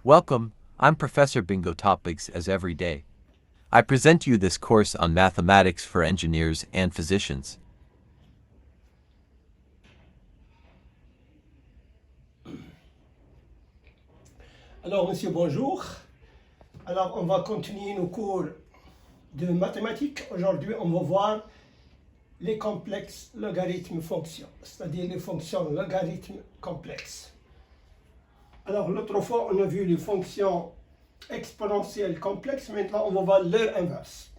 Welcome, I'm Professor Bingo Topics as every day. I present to you this course on mathematics for engineers and physicians. Alors, monsieur, bonjour. Alors, on va continuer nos cours de mathématiques. Aujourd'hui, on va voir les complexes logarithmes fonctions, c'est-à-dire les fonctions logarithmes complexes. Alors, l'autre fois, on a vu les fonctions exponentielles complexes. Maintenant, on va voir leur inverse.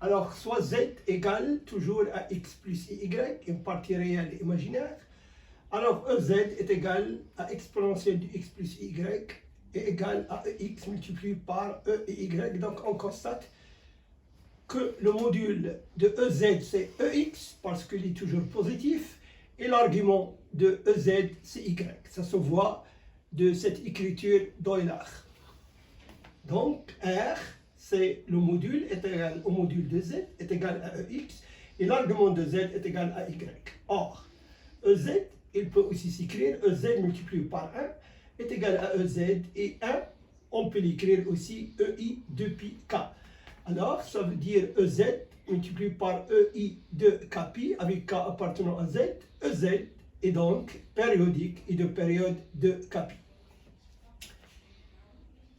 Alors, soit z égale toujours à x plus y, une partie réelle et imaginaire. Alors, ez est égal à exponentielle de x plus y est égal à x multiplié par e et y. Donc, on constate que le module de ez, c'est ex, parce qu'il est toujours positif, et l'argument de ez, c'est y. Ça se voit de cette écriture d'Euler. Donc, R, c'est le module, est égal au module de z, est égal à ex, et l'argument de z est égal à y. Or, ez, il peut aussi s'écrire ez multiplié par 1 est égal à ez, et 1, on peut l'écrire aussi ei de pi k. Alors, ça veut dire ez multiplié par ei de kpi, avec k appartenant à z. Ez est donc périodique et de période de kpi.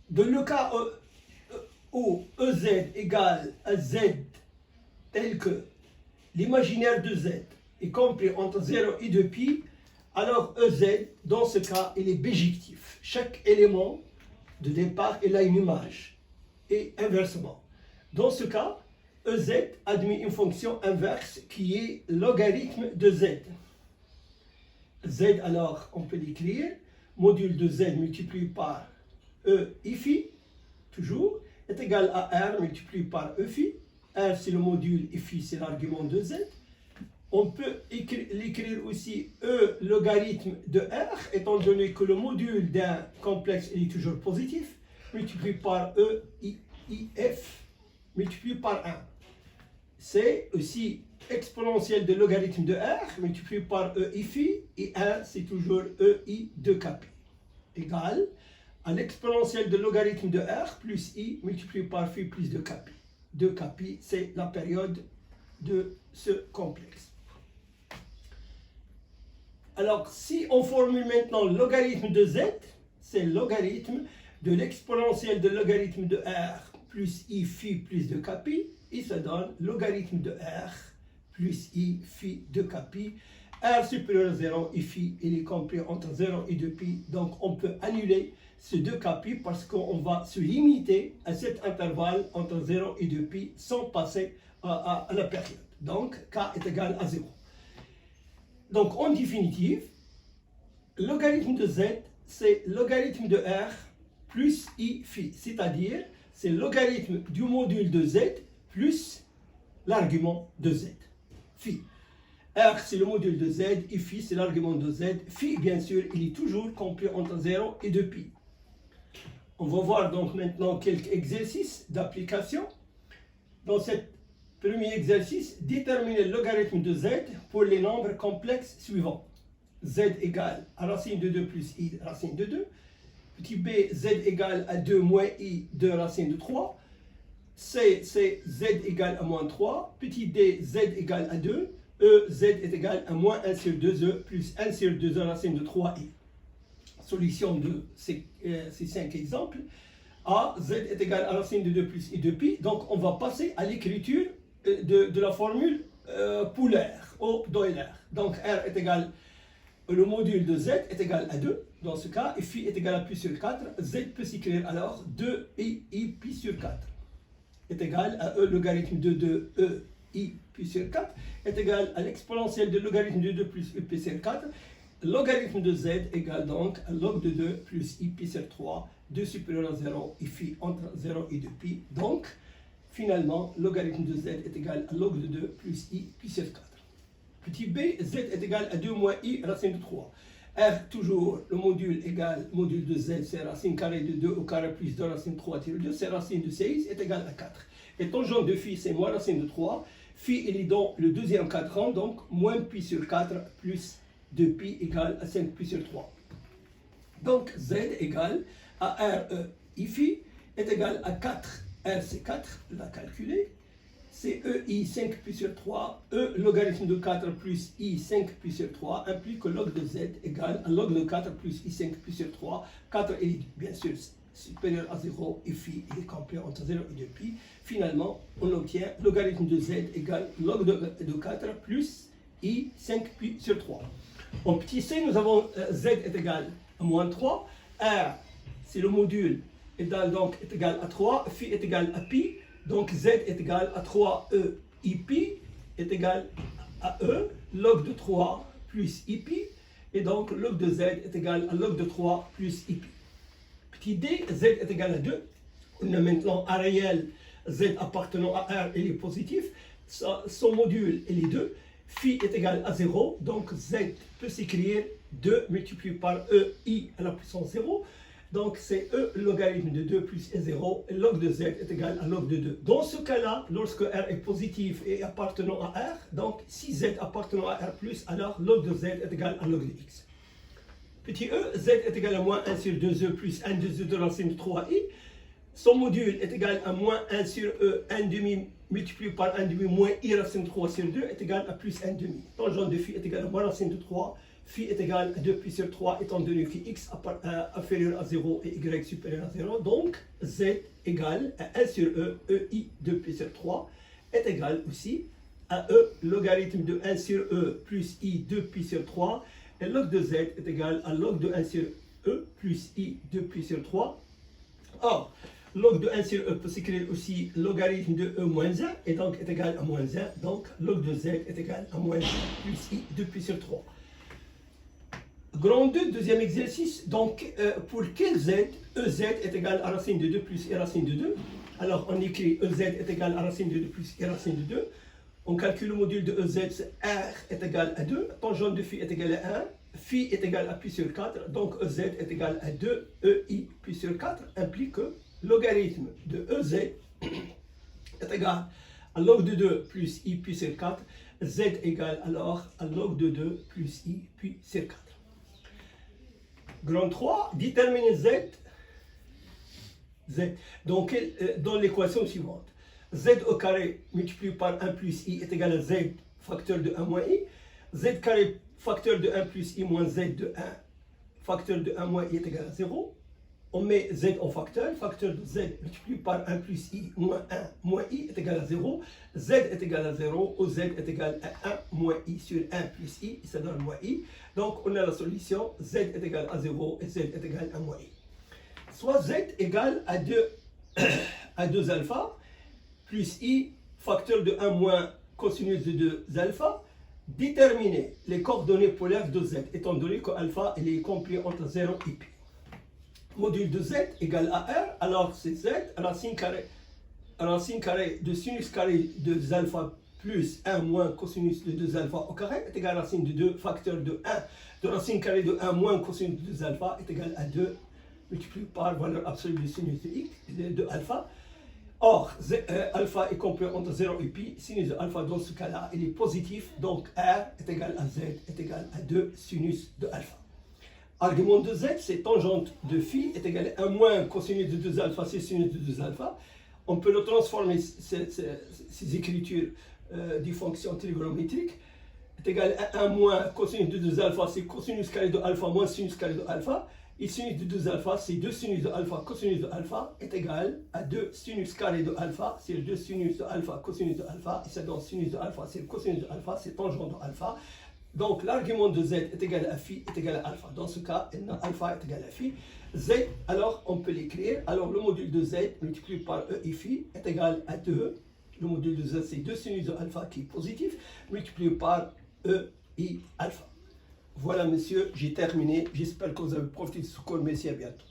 Dans le cas où ez égale à z tel que l'imaginaire de z est compris entre 0 et 2pi, alors ez, dans ce cas, il est bijectif. Chaque élément de départ, il a une image. Et inversement. Dans ce cas, ez admet une fonction inverse qui est logarithme de z. Z, alors, on peut l'écrire, module de z multiplié par e i phi, toujours, est égal à r multiplié par e phi. R, c'est le module, et phi, c'est l'argument de z. On peut l'écrire aussi E logarithme de R, étant donné que le module d'un complexe est toujours positif, multiplié par E IF, multiplié par 1. C'est aussi exponentielle de logarithme de R, multiplié par E I phi, et 1, c'est toujours E I de kpi, égal à l'exponentielle de logarithme de R plus I, multiplié par phi plus de kpi. De kpi, c'est la période de ce complexe. Alors, si on formule maintenant logarithme de z, c'est logarithme de l'exponentielle de logarithme de r plus i phi plus de kpi, et ça donne logarithme de r plus i phi de kpi. R supérieur à 0, i phi, il est compris entre 0 et 2pi, donc on peut annuler ce 2 kpi parce qu'on va se limiter à cet intervalle entre 0 et 2pi sans passer à la période. Donc, k est égal à 0. Donc, en définitive, logarithme de z, c'est logarithme de r plus i phi, c'est-à-dire c'est logarithme du module de z plus l'argument de z, phi. R, c'est le module de z, et phi, c'est l'argument de z. Phi, bien sûr, il est toujours compris entre 0 et 2pi. On va voir donc maintenant quelques exercices d'application. Dans cet premier exercice, déterminer le logarithme de z pour les nombres complexes suivants. Z égale à racine de 2 plus i racine de 2. Petit b, z égale à 2 moins i de racine de 3. C, c'est z égale à moins 3. Petit d, z égale à 2. E, z est égal à moins 1 sur 2e plus 1 sur 2e racine de 3i. Solution de ces 5 exemples. A, z est égal à racine de 2 plus i de pi. Donc, on va passer à l'écriture de la formule polaire, ou d'Euler. Donc, R est égal, le module de Z est égal à 2, dans ce cas, et phi est égal à pi sur 4. Z peut s'écrire alors 2i pi sur 4 est égal à E logarithme de 2 i pi sur 4 est égal à l'exponentielle de logarithme de 2 plus e pi sur 4. Logarithme de z égale donc à log de 2 plus i pi sur 3, 2 supérieur à 0, et phi entre 0 et 2pi. Donc, finalement, logarithme de z est égal à log de 2 plus i pi sur 4. Petit b, z est égal à 2 moins i racine de 3. R, toujours, le module égal, module de z, c'est racine carrée de 2 au carré plus 2 racine de 3 tiré 2, c'est racine de 6 est égal à 4. Et tangente de phi, c'est moins racine de 3. Phi, il est dans le deuxième quadrant, donc moins pi sur 4 plus 2pi égale à 5 pi sur 3. Donc z égale ARE I phi est égal à 4. R c'est 4, on l'a calculé. C'est EI 5 pi sur 3, E logarithme de 4 plus I 5 pi sur 3 implique que log de Z égale à log de 4 plus I 5 pi sur 3. 4 est bien sûr supérieur à 0 et phi est compris entre 0 et 2 pi. Finalement, on obtient logarithme de Z égale log de 4 plus I 5 pi sur 3. En petit c, nous avons Z est égal à moins 3, R c'est le module donc est égal à 3, phi est égal à pi. Donc Z est égal à 3E I pi est égal à E, log de 3 plus I pi, et donc log de Z est égal à log de 3 plus I pi. Petit d, Z est égal à 2. On a maintenant A réel, Z appartenant à R, il est positif. Son module, il est 2. Phi est égal à 0, donc Z peut s'écrire 2 multiplié par EI à la puissance 0. Donc c'est E logarithme de 2 plus E0, et log de Z est égal à log de 2. Dans ce cas-là, lorsque R est positif et appartenant à R, donc si Z appartenant à R+, alors log de Z est égal à log de X. Petit e, Z est égal à moins 1 sur 2e plus 1 2e de racine de 3i. Son module est égal à moins 1 sur E, 1 demi multiplié par 1 demi moins I racine de 3 sur 2 est égal à plus 1 demi. Tangente de phi est égal à moins racine de 3. Phi est égal à 2 pi sur 3 étant donné que x inférieur à 0 et y supérieur à 0. Donc Z égale à 1 sur E, EI 2 pi sur 3 est égal aussi à E logarithme de 1 sur E plus I 2 pi sur 3. Et log de Z est égal à log de 1 sur E plus I 2 pi sur 3. Or, log de 1 sur E peut s'écrire aussi logarithme de E moins 1 et donc est égal à moins 1. Donc log de Z est égal à moins 1 plus I 2 pi sur 3. Grand 2, deuxième exercice. Donc pour quel Z, EZ est égal à racine de 2 plus I racine de 2. Alors on écrit EZ est égal à racine de 2 plus I racine de 2. On calcule le module de EZ, R est égal à 2, tangente de phi est égal à 1, phi est égal à pi sur 4, donc EZ est égal à 2, EI pi sur 4 implique que logarithme de EZ est égal à log de 2 plus I pi sur 4, Z égale alors à log de 2 plus I pi sur 4. Grand 3, déterminer Z. Donc dans l'équation suivante. Z au carré multiplié par 1 plus I est égal à Z facteur de 1 moins I. Z carré facteur de 1 plus I moins Z de 1 facteur de 1 moins I est égal à 0. On met Z en facteur de Z multiplié par 1 plus I moins 1 moins I est égal à 0. Z est égal à 0, ou Z est égal à 1 moins I sur 1 plus I, ça donne moins I. Donc on a la solution, Z est égal à 0 et Z est égal à moins I. Soit Z égale à 2 alpha, plus I facteur de 1 moins cosinus de 2 alpha, déterminer les coordonnées polaires de Z, étant donné que alpha il est compris entre 0 et pi. Module de Z égale à R, alors c'est Z, racine carrée de sinus carré de 2 alpha plus 1 moins cosinus de 2 alpha au carré est égal à racine de 2 facteur de 1 de racine carrée de 1 moins cosinus de 2 alpha est égal à 2 multiplié par valeur absolue de sinus de x de alpha. Or, alpha est compris entre 0 et pi, sinus de alpha dans ce cas-là, il est positif, donc R est égal à Z est égal à 2 sinus de alpha. Argument de Z, c'est tangente de phi est égal à 1 moins cosinus de 2 alpha, c'est sinus de 2 alpha. On peut le transformer, ces écritures des fonctions trigonométriques, est égal à 1 moins cosinus de 2 alpha, c'est cosinus carré de alpha moins sinus carré de alpha. Et sinus de 2 alpha, c'est 2 sinus de alpha, cosinus de alpha, est égal à 2 sinus carré de alpha, c'est 2 sinus de alpha, cosinus de alpha, et ça donne sinus de alpha, c'est cosinus de alpha, c'est tangente de alpha. Donc l'argument de Z est égal à phi est égal à alpha. Dans ce cas, alpha est égal à phi. Z, alors on peut l'écrire. Alors le module de Z multiplié par E et phi est égal à 2. Le module de Z, c'est 2 sinus de alpha qui est positif, multiplié par E et alpha. Voilà, monsieur, j'ai terminé. J'espère que vous avez profité de ce cours. Merci, à bientôt.